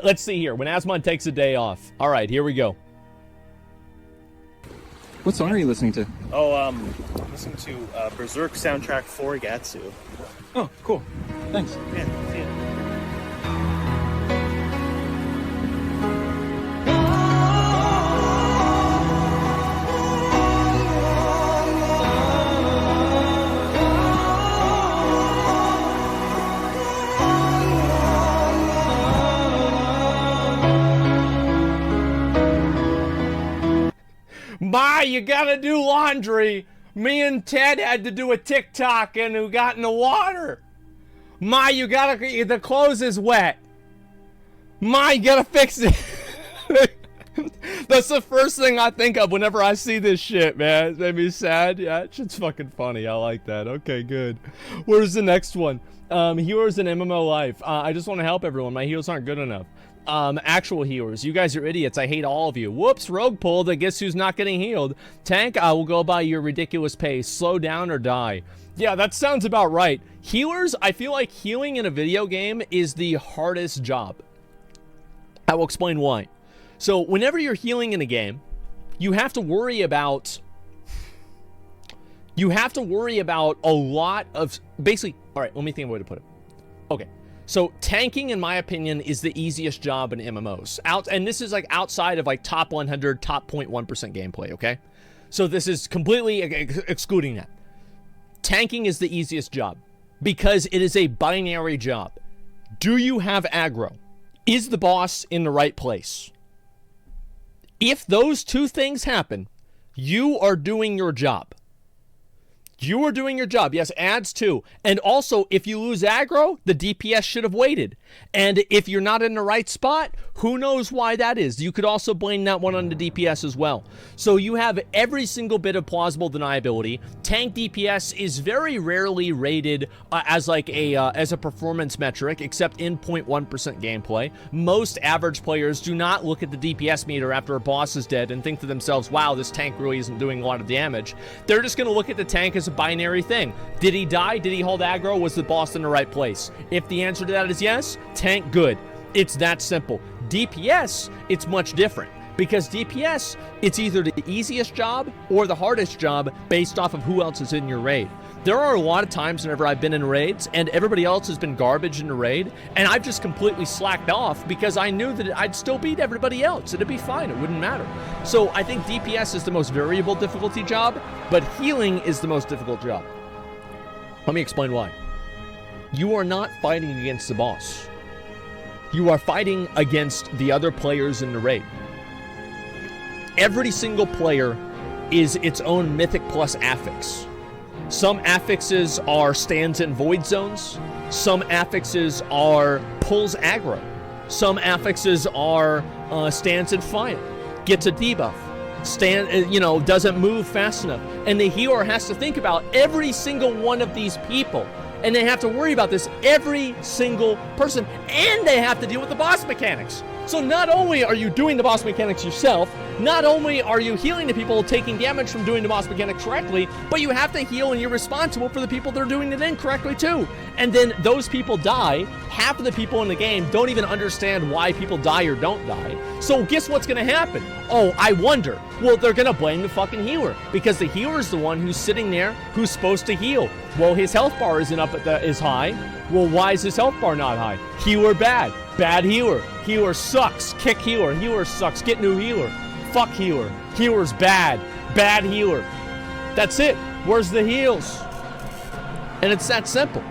Let's see here. When Asmon takes a day off. All right, here we go. What song are you listening to? Oh, listening to Berserk soundtrack for Gatsu. Oh, cool. Thanks. Yeah, see ya. Ma, you gotta do laundry. Me and Ted had to do a TikTok and who got in the water. Ma, you gotta, the clothes is wet. Ma, you gotta fix it. That's the first thing I think of whenever I see this shit, man. It made me sad. Yeah, that shit's fucking funny. I like that. Okay, good. Where's the next one? Heroes in MMO life. I just want to help everyone. My heals aren't good enough. Actual healers, you guys are idiots. I hate all of you. Whoops, rogue pulled. I guess who's not getting healed? Tank, I will go by your ridiculous pace. Slow down or die. Yeah, that sounds about right. Healers, I feel like healing in a video game is the hardest job. I will explain why. So whenever you're healing in a game, you have to worry about a lot of, basically, all right, let me think of a way to put it. Okay. So tanking, in my opinion, is the easiest job in MMOs. And this is like outside of like top 100, top 0.1% gameplay, okay? So this is completely excluding that. Tanking is the easiest job because it is a binary job. Do you have aggro? Is the boss in the right place? If those two things happen, you are doing your job. You are doing your job. Yes, ads too. And also, if you lose aggro, the DPS should have waited. And if you're not in the right spot, who knows why that is? You could also blame that one on the DPS as well. So you have every single bit of plausible deniability. Tank DPS is very rarely rated as like as a performance metric, except in 0.1% gameplay. Most average players do not look at the DPS meter after a boss is dead and think to themselves, wow, this tank really isn't doing a lot of damage. They're just going to look at the tank as a binary thing. Did he die? Did he hold aggro? Was the boss in the right place? If the answer to that is yes, tank good. It's that simple. DPS, it's much different. Because DPS, it's either the easiest job or the hardest job based off of who else is in your raid. There are a lot of times whenever I've been in raids and everybody else has been garbage in the raid, and I've just completely slacked off because I knew that I'd still beat everybody else. It'd be fine. It wouldn't matter. So I think DPS is the most variable difficulty job, but healing is the most difficult job. Let me explain why. You are not fighting against the boss. You are fighting against the other players in the raid. Every single player is its own mythic plus affix. Some affixes are stands in void zones. Some affixes are pulls aggro. Some affixes are stands in fire, gets a debuff, doesn't move fast enough. And the healer has to think about every single one of these people. And they have to worry about this, every single person. And they have to deal with the boss mechanics. So not only are you doing the boss mechanics yourself, not only are you healing the people taking damage from doing the boss mechanics correctly, but you have to heal and you're responsible for the people that are doing it incorrectly too. And then those people die. Half of the people in the game don't even understand why people die or don't die. So guess what's gonna happen? Oh, I wonder. Well, they're gonna blame the fucking healer because the healer's the one who's sitting there who's supposed to heal. Well, his health bar isn't up is high. Well, why is his health bar not high? Healer bad. Bad healer. Healer sucks. Kick healer. Healer sucks. Get new healer. Fuck healer. Healer's bad. Bad healer. That's it. Where's the heals? And it's that simple.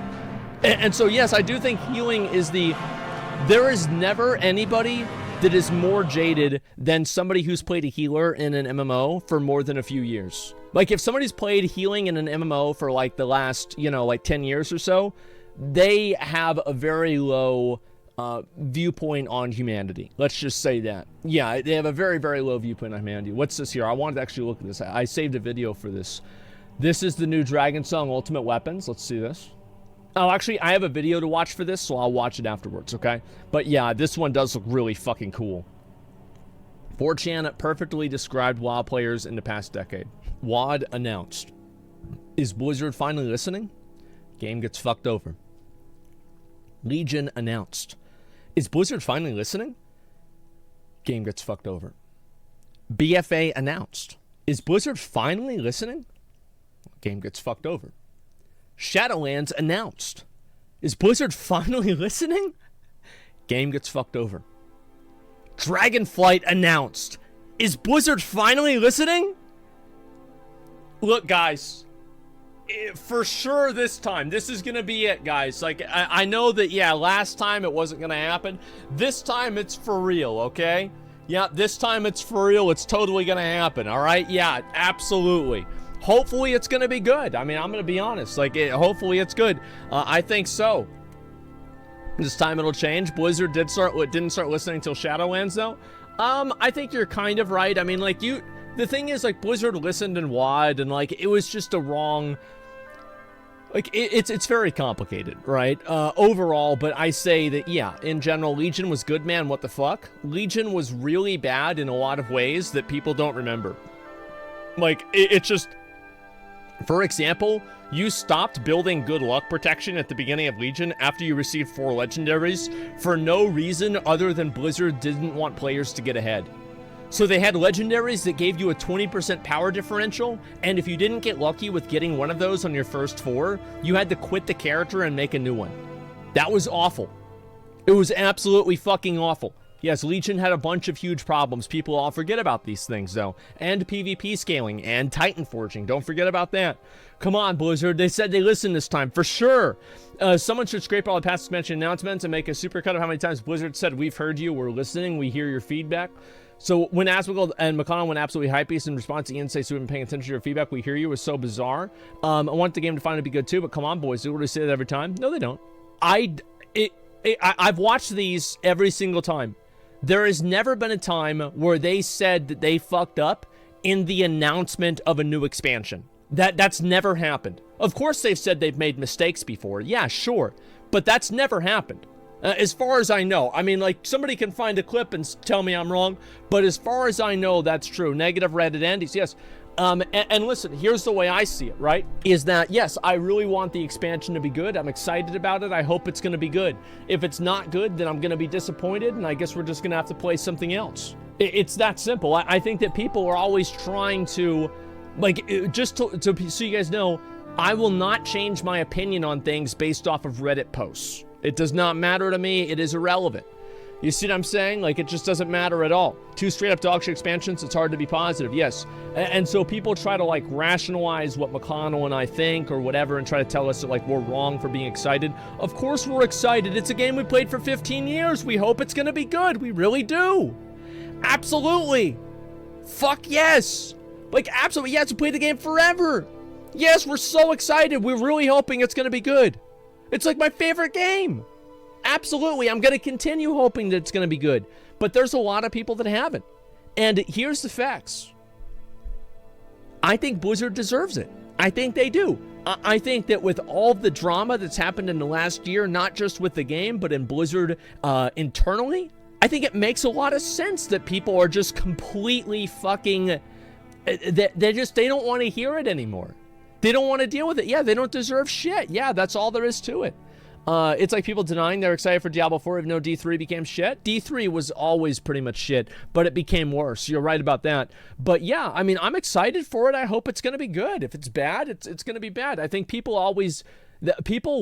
And so, yes, I do think healing is there is never anybody that is more jaded than somebody who's played a healer in an MMO for more than a few years. Like, if somebody's played healing in an MMO for, like, the last, like 10 years or so, they have a very low viewpoint on humanity. Let's just say that. Yeah, they have a very, very low viewpoint on humanity. What's this here? I wanted to actually look at this. I saved a video for this. This is the new Dragon Song Ultimate Weapons. Let's see this. Oh, actually, I have a video to watch for this, so I'll watch it afterwards, okay? But yeah, this one does look really fucking cool. 4chan perfectly described WoW players in the past decade. WoD announced. Is Blizzard finally listening? Game gets fucked over. Legion announced. Is Blizzard finally listening? Game gets fucked over. BFA announced. Is Blizzard finally listening? Game gets fucked over. Shadowlands announced. Is Blizzard finally listening? Game gets fucked over. Dragonflight announced. Is Blizzard finally listening? Look, guys, for sure this time, this is going to be it, guys. Like, I know that, yeah, last time it wasn't going to happen. This time it's for real, okay? Yeah, this time it's for real. It's totally going to happen, all right? Yeah, absolutely. Hopefully it's going to be good. I mean, I'm going to be honest. Like, hopefully it's good. I think so. This time it'll change. Blizzard didn't start listening until Shadowlands, though. I think you're kind of right. I mean, like, the thing is, like, Blizzard listened and wide, and, like, it was just a wrong... Like, it's very complicated, right? Overall, but I say that, yeah, in general, Legion was good, man. What the fuck? Legion was really bad in a lot of ways that people don't remember. Like, it's just... For example, you stopped building good luck protection at the beginning of Legion after you received 4 legendaries for no reason other than Blizzard didn't want players to get ahead. So they had legendaries that gave you a 20% power differential, and if you didn't get lucky with getting one of those on your first 4, you had to quit the character and make a new one. That was awful. It was absolutely fucking awful. Yes, Legion had a bunch of huge problems. People all forget about these things, though. And PvP scaling, and Titan forging. Don't forget about that. Come on, Blizzard. They said they listened this time, for sure. Someone should scrape all the past suspension announcements and make a supercut of how many times Blizzard said, "We've heard you, we're listening, we hear your feedback." So when Asmongold and McConnell went absolutely hypebeast in response to Ian say, "So we've been paying attention to your feedback, we hear you," was so bizarre. I want the game to finally be good too, but come on, boys. Do they say that every time? No, they don't. I've watched these every single time. There has never been a time where they said that they fucked up in the announcement of a new expansion. That's never happened. Of course they've said they've made mistakes before. Yeah, sure. But that's never happened. As far as I know. I mean, like, somebody can find a clip and tell me I'm wrong, but as far as I know, that's true. Negative Reddit Andes, yes. And listen, here's the way I see it, right? Is that, yes, I really want the expansion to be good. I'm excited about it. I hope it's going to be good. If it's not good, then I'm going to be disappointed, and I guess we're just going to have to play something else. It's that simple. I think that people are always trying to, like, so you guys know, I will not change my opinion on things based off of Reddit posts. It does not matter to me. It is irrelevant. You see what I'm saying? Like, it just doesn't matter at all. 2 straight-up dogshit expansions, it's hard to be positive, yes. And so people try to, like, rationalize what McConnell and I think or whatever and try to tell us that, like, we're wrong for being excited. Of course we're excited. It's a game we played for 15 years. We hope it's going to be good. We really do. Absolutely. Fuck yes. Like, absolutely, yes, we played the game forever. Yes, we're so excited. We're really hoping it's going to be good. It's like my favorite game. Absolutely, I'm going to continue hoping that it's going to be good. But there's a lot of people that haven't. And here's the facts. I think Blizzard deserves it. I think they do. I think that with all the drama that's happened in the last year, not just with the game, but in Blizzard internally, I think it makes a lot of sense that people are just completely fucking... They don't want to hear it anymore. They don't want to deal with it. Yeah, they don't deserve shit. Yeah, that's all there is to it. It's like people denying they're excited for Diablo 4 even though D3 became shit. D3 was always pretty much shit, but it became worse. You're right about that. But yeah, I mean, I'm excited for it. I hope it's going to be good. If it's bad, it's going to be bad. I think people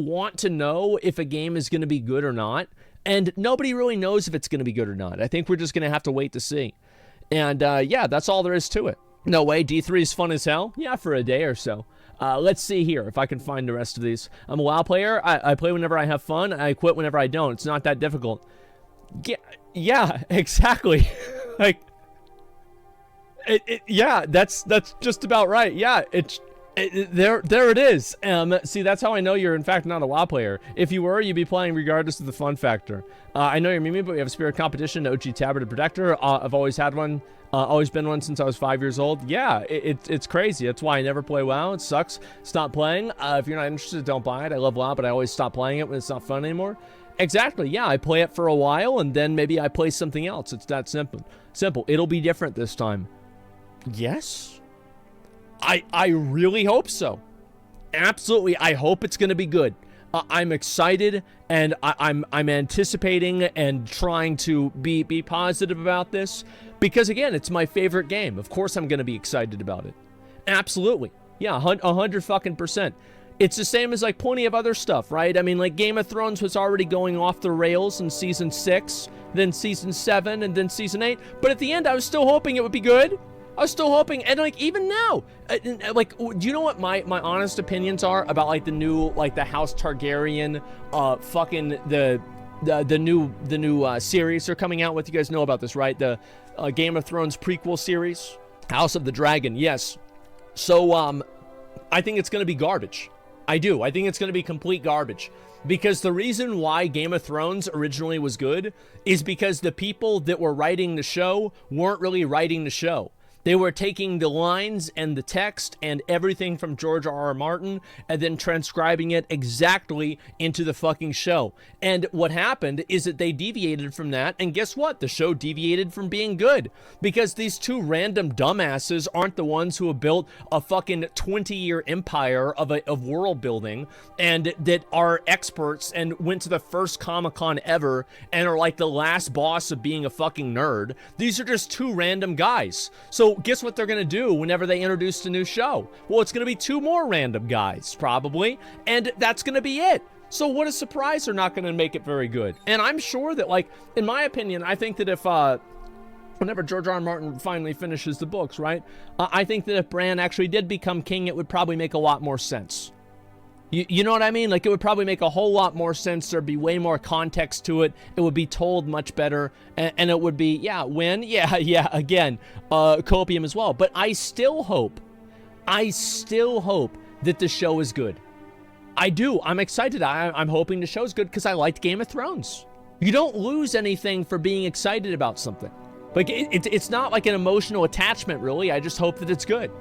want to know if a game is going to be good or not, and nobody really knows if it's going to be good or not. I think we're just going to have to wait to see. And yeah, that's all there is to it. No way, D3 is fun as hell? Yeah, for a day or so. Let's see here if I can find the rest of these. I'm a WoW player. I play whenever I have fun. I quit whenever I don't. It's not that difficult. Yeah, exactly. Like, yeah, that's just about right. Yeah, there it is. See, that's how I know you're in fact not a WoW player. If you were, you'd be playing regardless of the fun factor. I know you're Mimi, but we have a spirit competition, OG Tabard Protector. I've always had one. Always been one since I was 5 years old. Yeah, it's crazy. That's why I never play WoW. It sucks. Stop playing. If you're not interested, don't buy it. I love WoW, but I always stop playing it when it's not fun anymore. Exactly. Yeah, I play it for a while, and then maybe I play something else. It's that simple. It'll be different this time. Yes. I really hope so. Absolutely. I hope it's going to be good. I'm excited, and I'm anticipating and trying to be positive about this because, again, it's my favorite game. Of course I'm going to be excited about it. Absolutely. Yeah, 100%. It's the same as like plenty of other stuff, right? I mean, like Game of Thrones was already going off the rails in season 6, then season 7, and then season 8. But at the end, I was still hoping it would be good. I was still hoping, and like even now, like, do you know what my honest opinions are about like the new, like the House Targaryen, fucking the new series they're coming out with? You guys know about this, right? The Game of Thrones prequel series, House of the Dragon. Yes. So I think it's gonna be garbage. I do. I think it's going to be complete garbage. Because the reason why Game of Thrones originally was good is because the people that were writing the show weren't really writing the show. They were taking the lines and the text and everything from George R.R. Martin and then transcribing it exactly into the fucking show. And what happened is that they deviated from that, and guess what? The show deviated from being good because these two random dumbasses aren't the ones who have built a fucking 20-year empire of world building and that are experts and went to the first Comic-Con ever and are like the last boss of being a fucking nerd. These are just two random guys. So guess what they're going to do whenever they introduce a new show? Well, it's going to be two more random guys, probably, and that's going to be it. So what a surprise they're not going to make it very good. And I'm sure that, like, in my opinion, I think that if, whenever George R. R. Martin finally finishes the books, right, I think that if Bran actually did become king, it would probably make a lot more sense. You know what I mean? Like, it would probably make a whole lot more sense. There'd be way more context to it. It would be told much better. And it would be, yeah, win. Yeah, again, copium as well. But I still hope that the show is good. I do. I'm excited. I'm hoping the show's good because I liked Game of Thrones. You don't lose anything for being excited about something. Like, it's not like an emotional attachment, really. I just hope that it's good.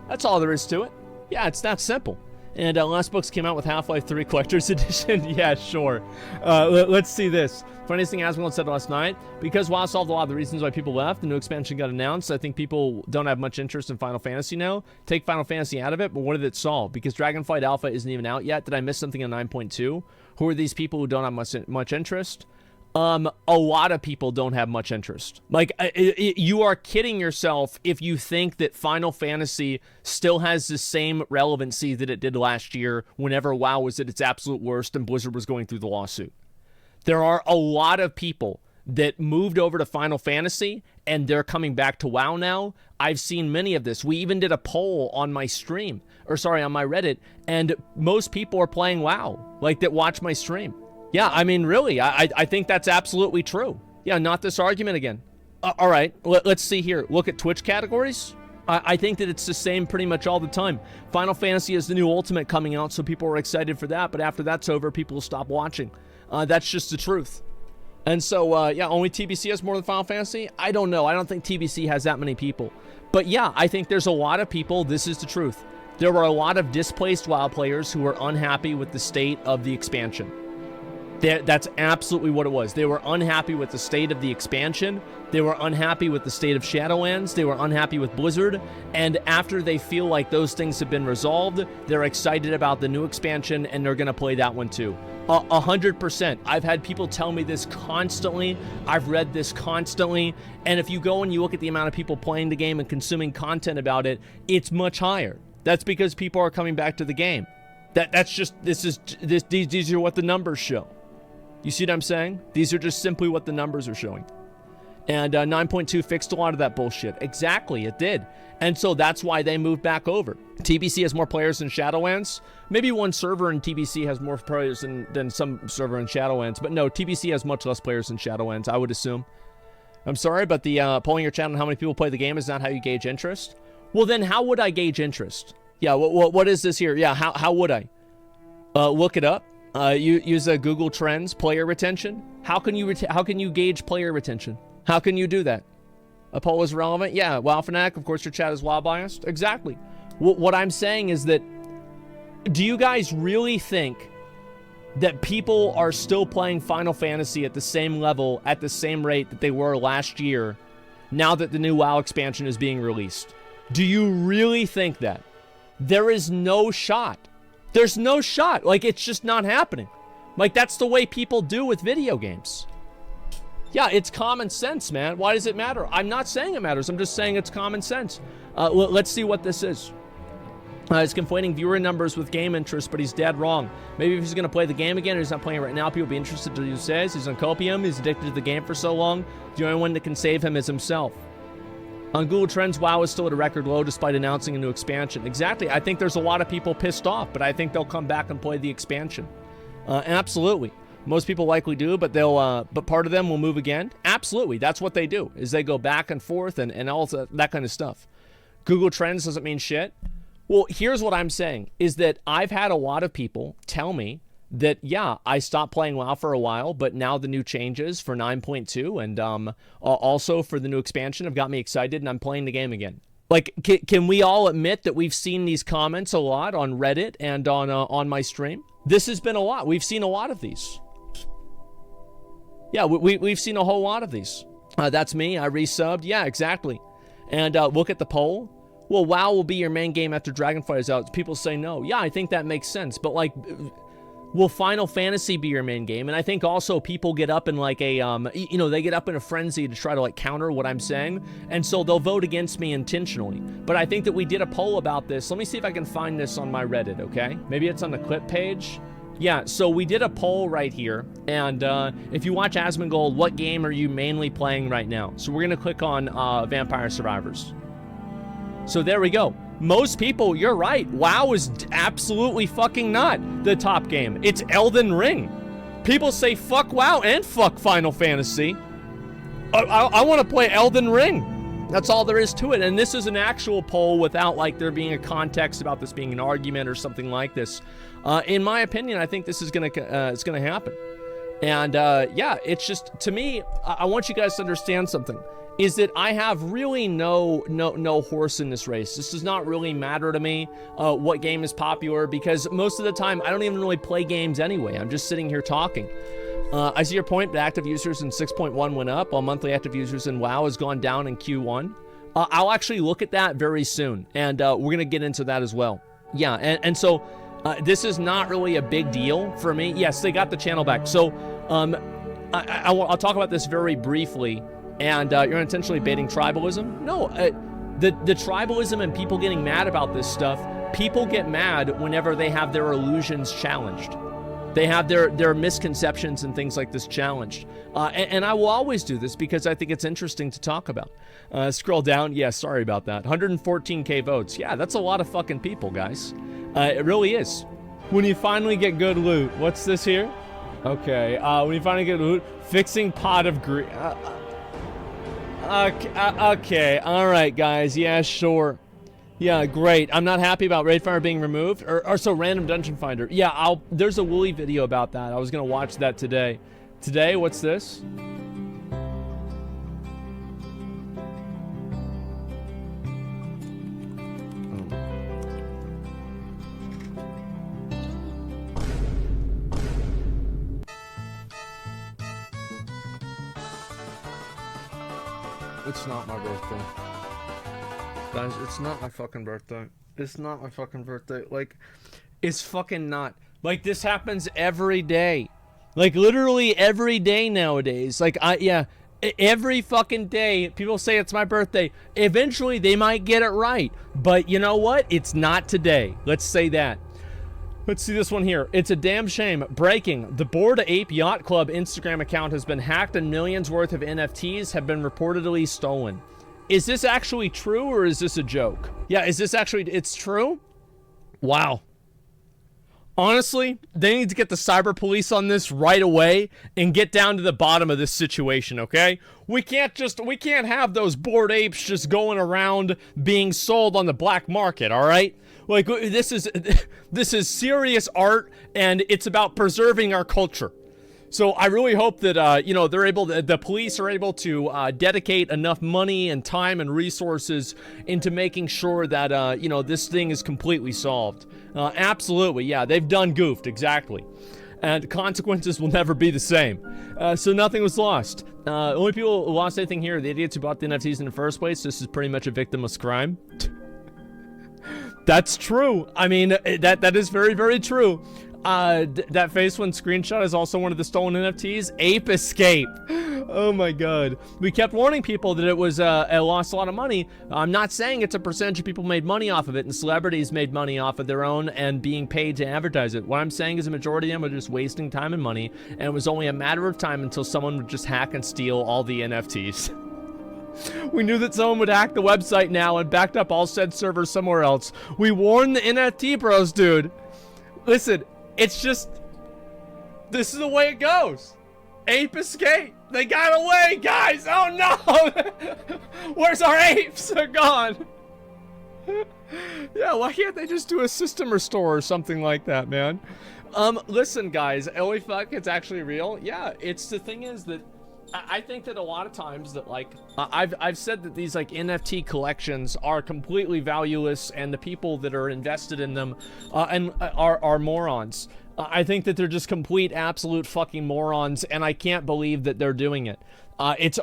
That's all there is to it. Yeah, it's that simple. And Last Books came out with Half-Life 3 Collector's Edition. Yeah, sure. Let's see this. Funniest thing Asmongold said last night, because WoW solved a lot of the reasons why people left, the new expansion got announced. I think people don't have much interest in Final Fantasy now. Take Final Fantasy out of it, but what did it solve? Because Dragonflight Alpha isn't even out yet. Did I miss something in 9.2? Who are these people who don't have much interest? A lot of people don't have much interest. Like, you are kidding yourself if you think that Final Fantasy still has the same relevancy that it did last year whenever WoW was at its absolute worst and Blizzard was going through the lawsuit. There are a lot of people that moved over to Final Fantasy and they're coming back to WoW now. I've seen many of this. We even did a poll on my stream, on my Reddit, and most people are playing WoW, like, that watch my stream. Yeah, I mean, really, I think that's absolutely true. Yeah, not this argument again. All right, let's see here. Look at Twitch categories. I think that it's the same pretty much all the time. Final Fantasy is the new Ultimate coming out, so people are excited for that, but after that's over, people will stop watching. That's just the truth. And so, yeah, only TBC has more than Final Fantasy? I don't know. I don't think TBC has that many people. But yeah, I think there's a lot of people. This is the truth. There were a lot of displaced WoW players who were unhappy with the state of the expansion. That's absolutely what it was. They were unhappy with the state of the expansion. They were unhappy with the state of Shadowlands. They were unhappy with Blizzard. And after they feel like those things have been resolved, they're excited about the new expansion and they're going to play that one too. 100%. I've had people tell me this constantly. I've read this constantly. And if you go and you look at the amount of people playing the game and consuming content about it, it's much higher. That's because people are coming back to the game. These are what the numbers show. You see what I'm saying? These are just simply what the numbers are showing. And 9.2 fixed a lot of that bullshit. Exactly, it did. And so that's why they moved back over. TBC has more players than Shadowlands. Maybe one server in TBC has more players than some server in Shadowlands. But no, TBC has much less players than Shadowlands, I would assume. I'm sorry, but the polling your chat on how many people play the game is not how you gauge interest. Well, then how would I gauge interest? Yeah, what is this here? Yeah, how would I? Look it up. Use Google Trends, player retention. How can you gauge player retention? How can you do that? A poll is relevant? Yeah, WoW Fanatic, of course your chat is WoW biased. Exactly. What I'm saying is that, do you guys really think that people are still playing Final Fantasy at the same level, at the same rate that they were last year, now that the new WoW expansion is being released? Do you really think that? There is no shot. There's no shot. Like, it's just not happening. Like, that's the way people do with video games. Yeah, it's common sense, man. Why does it matter? I'm not saying it matters. I'm just saying it's common sense. Let's see what this is. He's conflating viewer numbers with game interest, but he's dead wrong. Maybe if he's going to play the game again, or he's not playing right now, people will be interested to what he says. He's on copium. He's addicted to the game for so long. The only one that can save him is himself. On Google Trends, WoW is still at a record low despite announcing a new expansion. Exactly. I think there's a lot of people pissed off, but I think they'll come back and play the expansion. Absolutely. Most people likely do, but but part of them will move again. Absolutely. That's what they do, is they go back and forth and all that kind of stuff. Google Trends doesn't mean shit. Well, here's what I'm saying, is that I've had a lot of people tell me that, yeah, I stopped playing WoW for a while, but now the new changes for 9.2 and also for the new expansion have got me excited, and I'm playing the game again. Like, can we all admit that we've seen these comments a lot on Reddit and on my stream? This has been a lot. We've seen a lot of these. Yeah, we've seen a whole lot of these. That's me. I resubbed. Yeah, exactly. And look at the poll. Well, WoW will be your main game after Dragonflight is out. People say no. Yeah, I think that makes sense. But, like, will Final Fantasy be your main game? And I think also people get up in, like, a, they get up in a frenzy to try to, like, counter what I'm saying. And so they'll vote against me intentionally. But I think that we did a poll about this. Let me see if I can find this on my Reddit, okay? Maybe it's on the clip page. Yeah, so we did a poll right here. And if you watch Asmongold, what game are you mainly playing right now? So we're going to click on Vampire Survivors. So there we go. Most people, you're right. WoW is absolutely fucking not the top game. It's Elden Ring. People say fuck WoW and fuck Final Fantasy. I want to play Elden Ring. That's all there is to it. And this is an actual poll without, like, there being a context about this being an argument or something like this. In my opinion, I think this is it's gonna happen. And yeah, it's just, to me, I want you guys to understand something. Is that I have really no horse in this race. This does not really matter to me what game is popular, because most of the time I don't even really play games anyway. I'm just sitting here talking. I see your point, but active users in 6.1 went up, while monthly active users in WoW has gone down in Q1. I'll actually look at that very soon, and we're going to get into that as well. Yeah, and so this is not really a big deal for me. Yes, they got the channel back. So I'll talk about this very briefly. And you're intentionally baiting tribalism? No, the tribalism and people getting mad about this stuff, people get mad whenever they have their illusions challenged. They have their misconceptions and things like this challenged. And I will always do this because I think it's interesting to talk about. Scroll down. Yeah, sorry about that. 114K votes. Yeah, that's a lot of fucking people, guys. It really is. When you finally get good loot. What's this here? Okay, when you finally get loot, fixing pot of greed. Okay, all right, guys. Yeah, sure. Yeah, great. I'm not happy about Raidfire being removed, or so random dungeon finder. Yeah, there's a Wooly video about that. I was gonna watch that today. Today, what's this? It's not my birthday. Guys, it's not my fucking birthday. It's not my fucking birthday. Like, it's fucking not. Like, this happens every day. Like, literally every day nowadays. Like, every fucking day, people say it's my birthday. Eventually, they might get it right. But you know what? It's not today. Let's say that. Let's see this one here. It's a damn shame. Breaking. The Bored Ape Yacht Club Instagram account has been hacked and millions worth of NFTs have been reportedly stolen. Is this actually true or is this a joke? Yeah, is this actually, it's true? Wow. Honestly, they need to get the cyber police on this right away and get down to the bottom of this situation, okay? We can't have those bored apes just going around being sold on the black market, all right? Like, this is serious art, and it's about preserving our culture. So I really hope that, the police are able to dedicate enough money and time and resources into making sure that, this thing is completely solved. Absolutely, yeah, they've done goofed, exactly. And consequences will never be the same. So nothing was lost. Only people who lost anything here are the idiots who bought the NFTs in the first place. This is pretty much a victimless crime. That's true. I mean, that is very, very true. That face one screenshot is also one of the stolen NFTs. Ape Escape. Oh my god. We kept warning people that it was it lost a lot of money. I'm not saying it's a percentage of people made money off of it and celebrities made money off of their own and being paid to advertise it. What I'm saying is a majority of them are just wasting time and money, and it was only a matter of time until someone would just hack and steal all the NFTs. We knew that someone would hack the website now and backed up all said servers somewhere else. We warned the NFT bros, dude. Listen, it's just, this is the way it goes. Ape Escape. They got away, guys. Oh no. Where's our apes? They're gone. Yeah, why can't they just do a system restore or something like that, man? Listen, guys, holy fuck, it's actually real. Yeah, it's the thing is that I think that a lot of times that like I've said that these like NFT collections are completely valueless, and the people that are invested in them are morons. I think that they're just complete absolute fucking morons, and I can't believe that they're doing it. It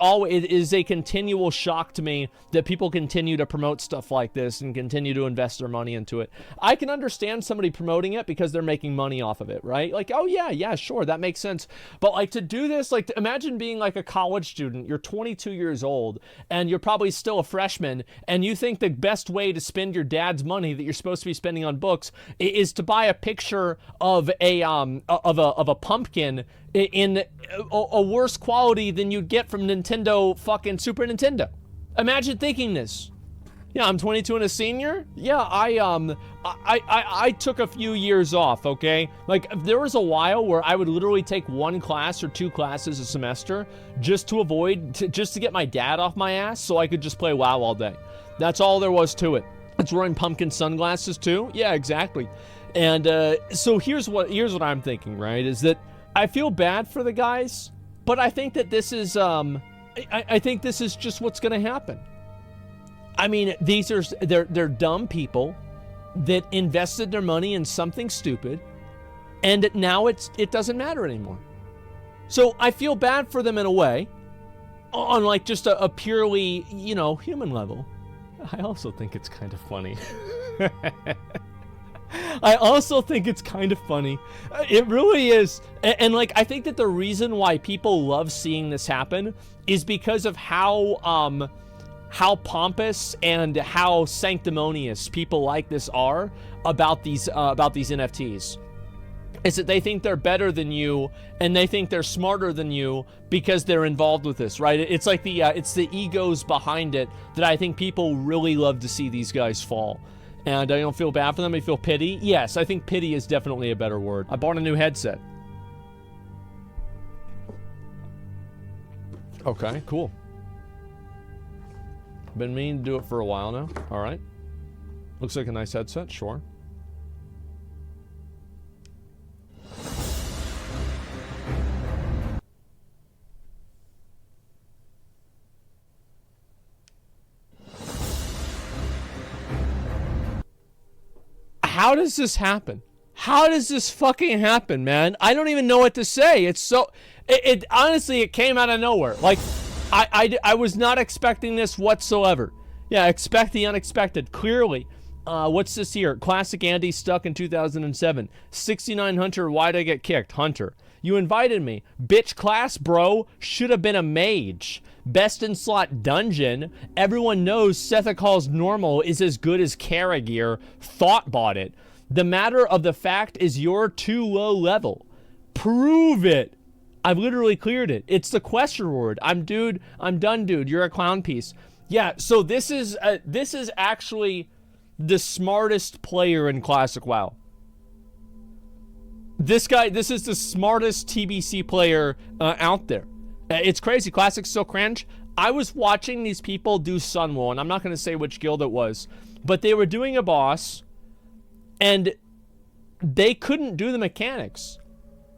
is a continual shock to me that people continue to promote stuff like this and continue to invest their money into it. I can understand somebody promoting it because they're making money off of it, right? Like, oh yeah, sure, that makes sense. But like to do this, like imagine being like a college student, you're 22 years old, and you're probably still a freshman, and you think the best way to spend your dad's money that you're supposed to be spending on books is to buy a picture of a pumpkin in a worse quality than you'd get from Nintendo fucking Super Nintendo. Imagine thinking this. Yeah, I'm 22 and a senior. Yeah, I took a few years off, okay? Like, there was a while where I would literally take one class or two classes a semester just to get my dad off my ass so I could just play WoW all day. That's all there was to it. It's wearing pumpkin sunglasses too. Yeah, exactly. And so here's what I'm thinking, right? Is that I feel bad for the guys, but I think that this is I think this is just what's going to happen. I mean, they're dumb people that invested their money in something stupid, and now it doesn't matter anymore. So I feel bad for them in a way, on like just a purely, you know, human level. I also think it's kind of funny. I also think it's kind of funny. It really is. And like, I think that the reason why people love seeing this happen is because of how pompous and how sanctimonious people like this are about these NFTs. Is that they think they're better than you, and they think they're smarter than you because they're involved with this, right? It's like it's the egos behind it that I think people really love to see these guys fall. And I don't feel bad for them. I feel pity. Yes, I think pity is definitely a better word. I bought a new headset. Okay, cool. Been meaning to do it for a while now. All right. Looks like a nice headset, sure. How does this happen? How does this fucking happen, man? I don't even know what to say. It's so... It honestly, it came out of nowhere. Like, I was not expecting this whatsoever. Yeah, expect the unexpected, clearly. What's this here? Classic Andy stuck in 2007. 69 Hunter, why'd I get kicked? Hunter. You invited me. Bitch class, bro. Should have been a mage. Best in slot dungeon. Everyone knows Sethical's normal is as good as Karagear. Thought bought it. The matter of the fact is you're too low level. Prove it. I've literally cleared it. It's the quest reward. I'm done, dude. You're a clown piece. Yeah, so this is actually the smartest player in Classic WoW. This is the smartest TBC player out there. It's crazy. Classic's so cringe. I was watching these people do Sunwell, and I'm not going to say which guild it was, but they were doing a boss, and they couldn't do the mechanics.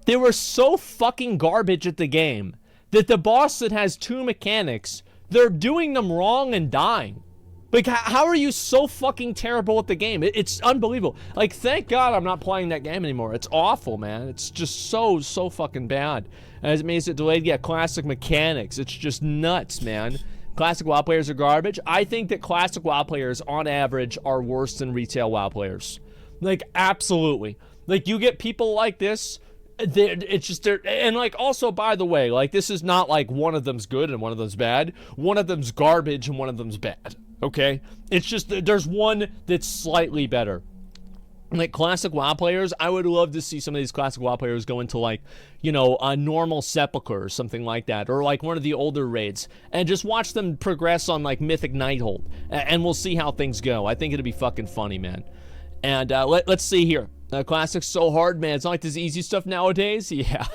They were so fucking garbage at the game that the boss that has two mechanics, they're doing them wrong and dying. Like, how are you so fucking terrible at the game? It's unbelievable. Like, thank God I'm not playing that game anymore. It's awful, man. It's just so fucking bad. As it means it delayed, yeah, classic mechanics. It's just nuts, man. Classic WoW players are garbage. I think that classic WoW players, on average, are worse than retail WoW players. Like, absolutely. Like, you get people like this, it's just, and like, also, by the way, like, this is not like one of them's good and one of them's bad. One of them's garbage and one of them's bad, okay? It's just, there's one that's slightly better. Like, classic WoW players, I would love to see some of these classic WoW players go into, like, you know, a normal Sepulchre or something like that, or like one of the older raids, and just watch them progress on, like, Mythic Nighthold, and we'll see how things go. I think it'd be fucking funny, man. And let's see here. Classic's so hard, man. It's not like this easy stuff nowadays. Yeah.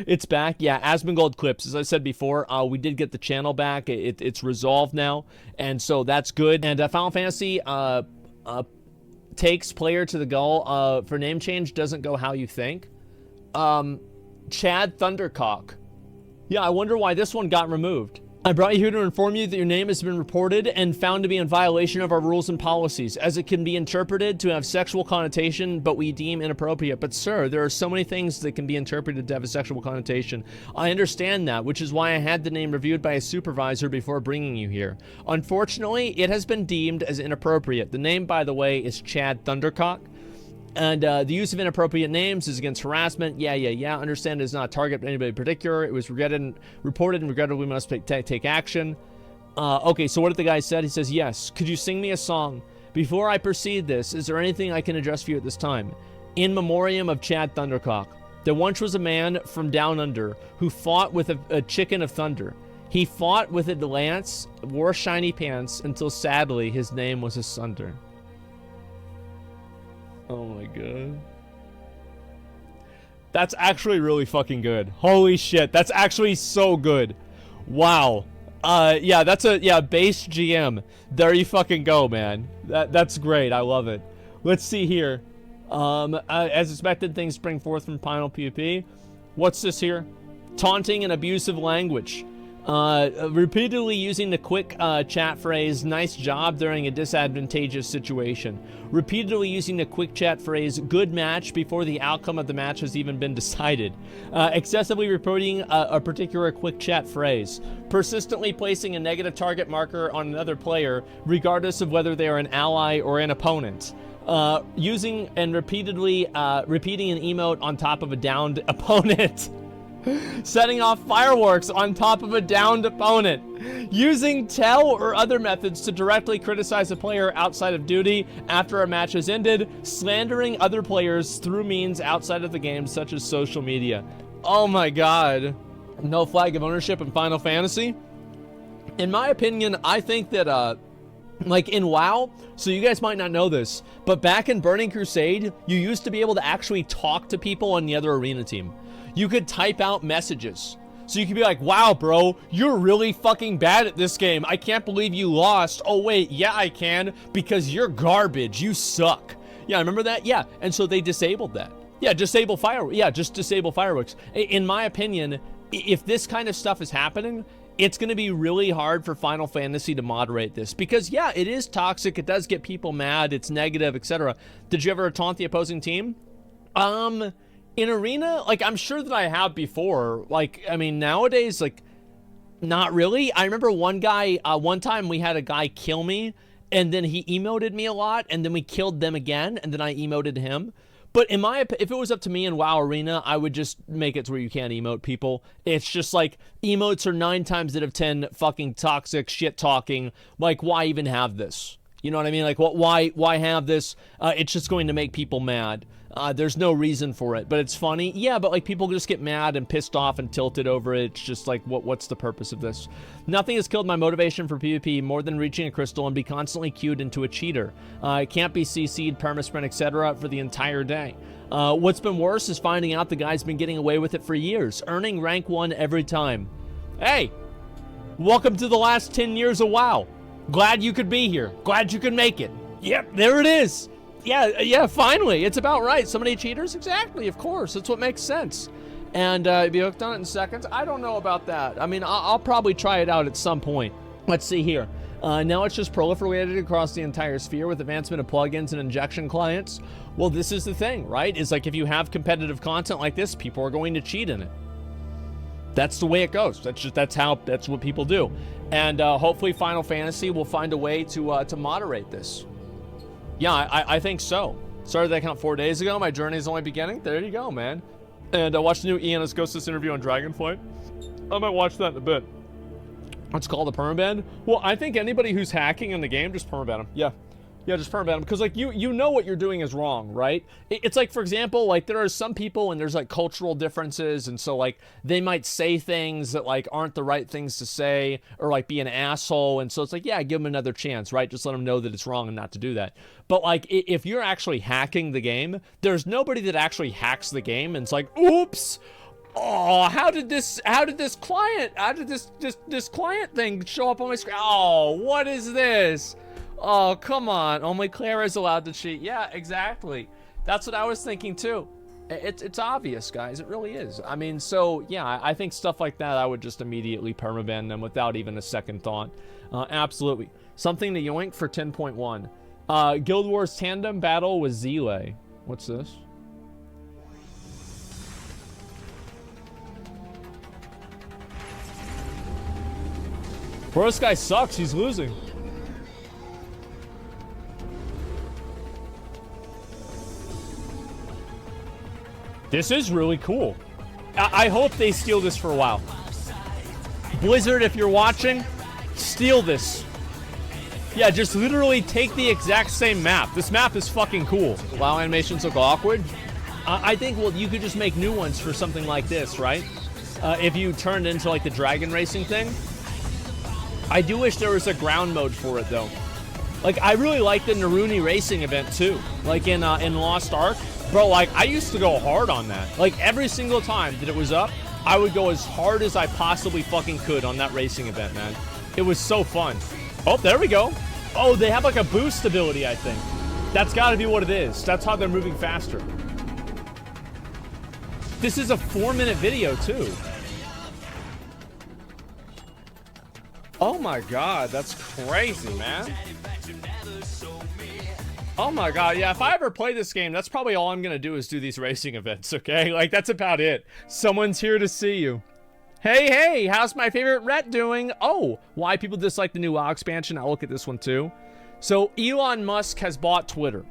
It's back. Yeah, Asmongold Clips. As I said before, we did get the channel back. It's resolved now, and so that's good. And Final Fantasy takes player to the goal for name change doesn't go how you think. Chad Thundercock. Yeah, I wonder why this one got removed. I brought you here to inform you that your name has been reported and found to be in violation of our rules and policies, as it can be interpreted to have sexual connotation, but we deem inappropriate. But sir, there are so many things that can be interpreted to have a sexual connotation. I understand that, which is why I had the name reviewed by a supervisor before bringing you here. Unfortunately, it has been deemed as inappropriate. The name, by the way, is Chad Thundercock. And the use of inappropriate names is against harassment. Yeah. Understand it is not a target of anybody in particular. It was reported and regretted. We must take action. Okay, so what did the guy said? He says, yes. Could you sing me a song? Before I proceed this, is there anything I can address for you at this time? In memoriam of Chad Thundercock. There once was a man from down under who fought with a chicken of thunder. He fought with a lance, wore shiny pants, until sadly his name was asunder. Oh my god. That's actually really fucking good. Holy shit, that's actually so good. Wow. Yeah, that's base GM. There you fucking go, man. That's great. I love it. Let's see here. As expected, things spring forth from final PvP. What's this here? Taunting and abusive language. Repeatedly using the quick chat phrase, nice job, during a disadvantageous situation. Repeatedly using the quick chat phrase, good match, before the outcome of the match has even been decided. Excessively repeating a particular quick chat phrase. Persistently placing a negative target marker on another player, regardless of whether they are an ally or an opponent. Using and repeatedly repeating an emote on top of a downed opponent. Setting off fireworks on top of a downed opponent. Using tell or other methods to directly criticize a player outside of duty after a match has ended. Slandering other players through means outside of the game, such as social media. Oh my god. No flag of ownership in Final Fantasy? In my opinion, I think that, like in WoW, so you guys might not know this, but back in Burning Crusade, you used to be able to actually talk to people on the other arena team. You could type out messages. So you could be like, wow, bro, you're really fucking bad at this game. I can't believe you lost. Oh, wait, yeah, I can, because you're garbage. You suck. Yeah, remember that? Yeah, and so they disabled that. Yeah, disable fireworks. Yeah, just disable fireworks. In my opinion, if this kind of stuff is happening, it's going to be really hard for Final Fantasy to moderate this. Because, yeah, it is toxic. It does get people mad. It's negative, etc. Did you ever taunt the opposing team? In Arena, like, I'm sure that I have before. Like, I mean, nowadays, like, not really. I remember one guy, one time we had a guy kill me, and then he emoted me a lot, and then we killed them again, and then I emoted him. But in my, if it was up to me in WoW Arena, I would just make it to where you can't emote people. It's just like, emotes are 9 times out of 10 fucking toxic shit talking. Like, why even have this? You know what I mean? Like, why have this? It's just going to make people mad. There's no reason for it, but it's funny. Yeah, but like people just get mad and pissed off and tilted over it. It's just like, what's the purpose of this? Nothing has killed my motivation for PvP more than reaching a crystal and be constantly queued into a cheater. It can't be CC'd, permasprint, etc. for the entire day. What's been worse is finding out the guy's been getting away with it for years, earning rank 1 every time. Hey, welcome to the last 10 years of WoW. Glad you could be here. Glad you could make it. Yep, there it is. Yeah, finally. It's about right. So many cheaters? Exactly, of course. That's what makes sense. And be hooked on it in seconds? I don't know about that. I mean, I'll probably try it out at some point. Let's see here. Now it's just proliferated across the entire sphere with advancement of plugins and injection clients. Well, this is the thing, right? It's like if you have competitive content like this, people are going to cheat in it. That's the way it goes. That's what people do. And hopefully Final Fantasy will find a way to moderate this. Yeah, I think so. Started that account 4 days ago. My journey is only beginning. There you go, man. And I watched the new Ianna's Ghostless interview on Dragonflight. I might watch that in a bit. What's called a permaban? Well, I think anybody who's hacking in the game, just permaban them. Yeah. Yeah, just permaban them. Because, like, you know what you're doing is wrong, right? It's like, for example, like, there are some people and there's, like, cultural differences. And so, like, they might say things that, like, aren't the right things to say. Or, like, be an asshole. And so it's like, yeah, give them another chance, right? Just let them know that it's wrong and not to do that. But, like, if you're actually hacking the game, there's nobody that actually hacks the game and it's like, oops! Oh, how did this client thing show up on my screen? Oh, what is this? Oh, come on. Only Clara's allowed to cheat. Yeah, exactly. That's what I was thinking too. It's obvious, guys. It really is. I mean, so yeah, I think stuff like that, I would just immediately permaban them without even a second thought. Absolutely. Something to yoink for 10.1. Guild Wars tandem battle with Zile. What's this? Bro, this guy sucks. He's losing. This is really cool. I hope they steal this for a while. Blizzard, if you're watching, steal this. Yeah, just literally take the exact same map. This map is fucking cool. WoW animations look awkward. I think, well, you could just make new ones for something like this, right? If you turned into, like, the dragon racing thing. I do wish there was a ground mode for it, though. Like, I really like the Naruni racing event, too. Like, in Lost Ark. Bro, like, I used to go hard on that. Like, every single time that it was up, I would go as hard as I possibly fucking could on that racing event, man. It was so fun. Oh, there we go. Oh, they have, like, a boost ability, I think. That's gotta be what it is. That's how they're moving faster. This is a 4-minute video, too. Oh my god, that's crazy, man. Oh my god, yeah, if I ever play this game, that's probably all I'm gonna do is do these racing events, okay? Like, that's about it. Someone's here to see you. Hey, how's my favorite Rhett doing? Oh, why people dislike the new WoW expansion? I'll look at this one too. So, Elon Musk has bought Twitter.